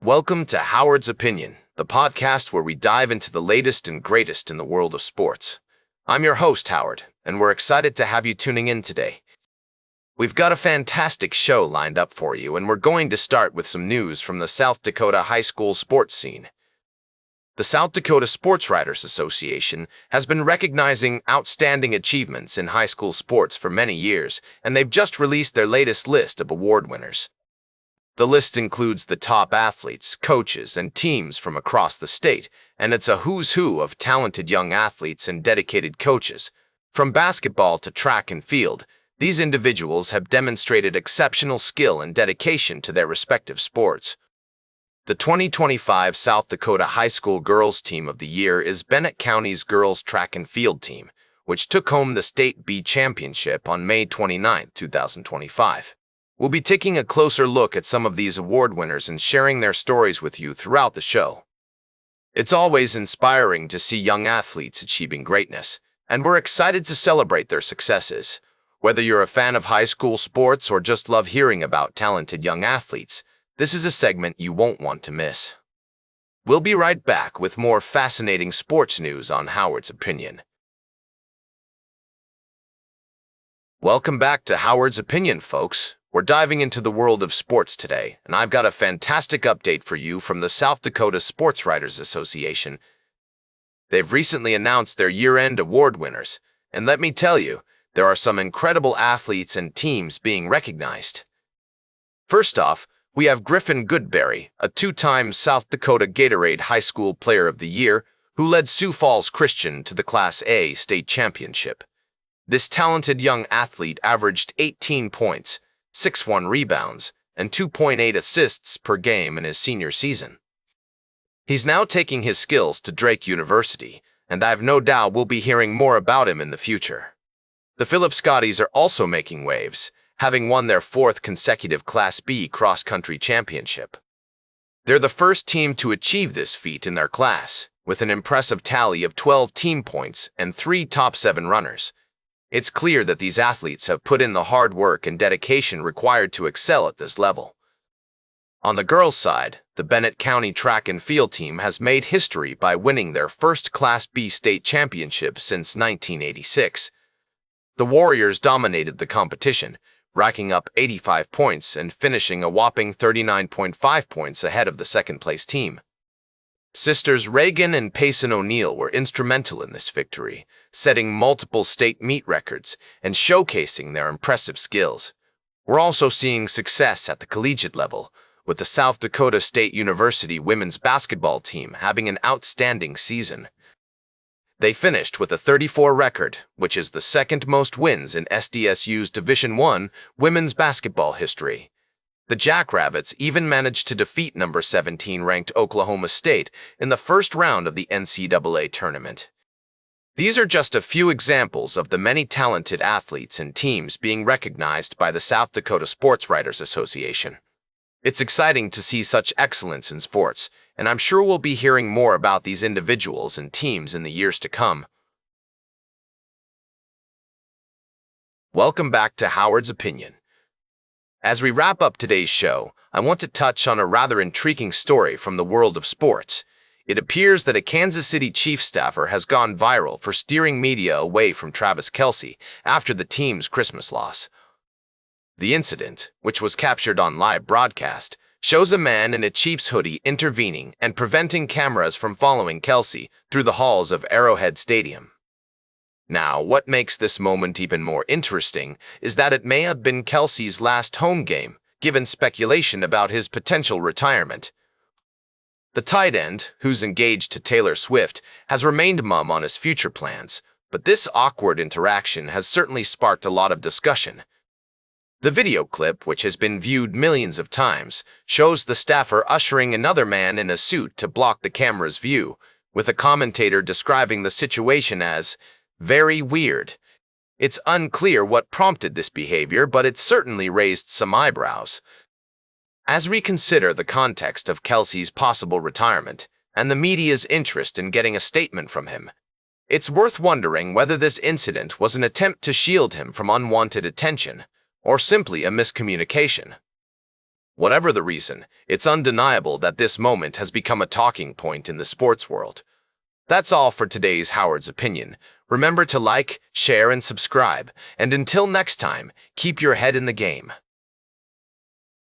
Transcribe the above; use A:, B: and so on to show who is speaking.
A: Welcome to Howard's Opinion, the podcast where we dive into the latest and greatest in the world of sports. I'm your host, Howard, and we're excited to have you tuning in today. We've got a fantastic show lined up for you, and we're going to start with some news from the South Dakota high school sports scene. The South Dakota Sports Writers Association has been recognizing outstanding achievements in high school sports for many years, and they've just released their latest list of award winners. The list includes the top athletes, coaches, and teams from across the state, and it's a who's who of talented young athletes and dedicated coaches. From basketball to track and field, these individuals have demonstrated exceptional skill and dedication to their respective sports. The 2025 South Dakota High School Girls Team of the Year is Bennett County's girls track and field team, which took home the State B Championship on May 29, 2025. We'll be taking a closer look at some of these award winners and sharing their stories with you throughout the show. It's always inspiring to see young athletes achieving greatness, and we're excited to celebrate their successes. Whether you're a fan of high school sports or just love hearing about talented young athletes, this is a segment you won't want to miss. We'll be right back with more fascinating sports news on Howard's Opinion. Welcome back to Howard's Opinion, folks. We're diving into the world of sports today, and I've got a fantastic update for you from the South Dakota Sports Writers Association. They've recently announced their year-end award winners, and let me tell you, there are some incredible athletes and teams being recognized. First off, we have Griffin Goodberry, a two-time South Dakota Gatorade High School Player of the Year, who led Sioux Falls Christian to the Class A state championship. This talented young athlete averaged 18 points, 6.1 rebounds, and 2.8 assists per game in his senior season. He's now taking his skills to Drake University, and I've no doubt we'll be hearing more about him in the future. The Philip Scotties are also making waves, having won their fourth consecutive Class B cross-country championship. They're the first team to achieve this feat in their class, with an impressive tally of 12 team points and 3 top 7 runners. It's clear that these athletes have put in the hard work and dedication required to excel at this level. On the girls' side, the Bennett County track and field team has made history by winning their first Class B state championship since 1986. The Warriors dominated the competition, racking up 85 points and finishing a whopping 39.5 points ahead of the second-place team. Sisters Reagan and Payson O'Neill were instrumental in this victory, setting multiple state meet records and showcasing their impressive skills. We're also seeing success at the collegiate level, with the South Dakota State University women's basketball team having an outstanding season. They finished with a 34 record, which is the second most wins in SDSU's Division I women's basketball history. The Jackrabbits even managed to defeat number 17 ranked Oklahoma State in the first round of the NCAA tournament. These are just a few examples of the many talented athletes and teams being recognized by the South Dakota Sports Writers Association. It's exciting to see such excellence in sports, and I'm sure we'll be hearing more about these individuals and teams in the years to come. Welcome back to Howard's Opinion. As we wrap up today's show, I want to touch on a rather intriguing story from the world of sports. It appears that a Kansas City Chiefs staffer has gone viral for steering media away from Travis Kelce after the team's Christmas loss. The incident, which was captured on live broadcast, shows a man in a Chiefs hoodie intervening and preventing cameras from following Kelce through the halls of Arrowhead Stadium. Now, what makes this moment even more interesting is that it may have been Kelce's last home game, given speculation about his potential retirement. The tight end, who's engaged to Taylor Swift, has remained mum on his future plans, but this awkward interaction has certainly sparked a lot of discussion. The video clip, which has been viewed millions of times, shows the staffer ushering another man in a suit to block the camera's view, with a commentator describing the situation as very weird. It's unclear what prompted this behavior, but it certainly raised some eyebrows. As we consider the context of Kelce's possible retirement and the media's interest in getting a statement from him, it's worth wondering whether this incident was an attempt to shield him from unwanted attention or simply a miscommunication. Whatever the reason, it's undeniable that this moment has become a talking point in the sports world. That's all for today's Howard's Opinion. Remember to like, share, and subscribe. And until next time, keep your head in the game.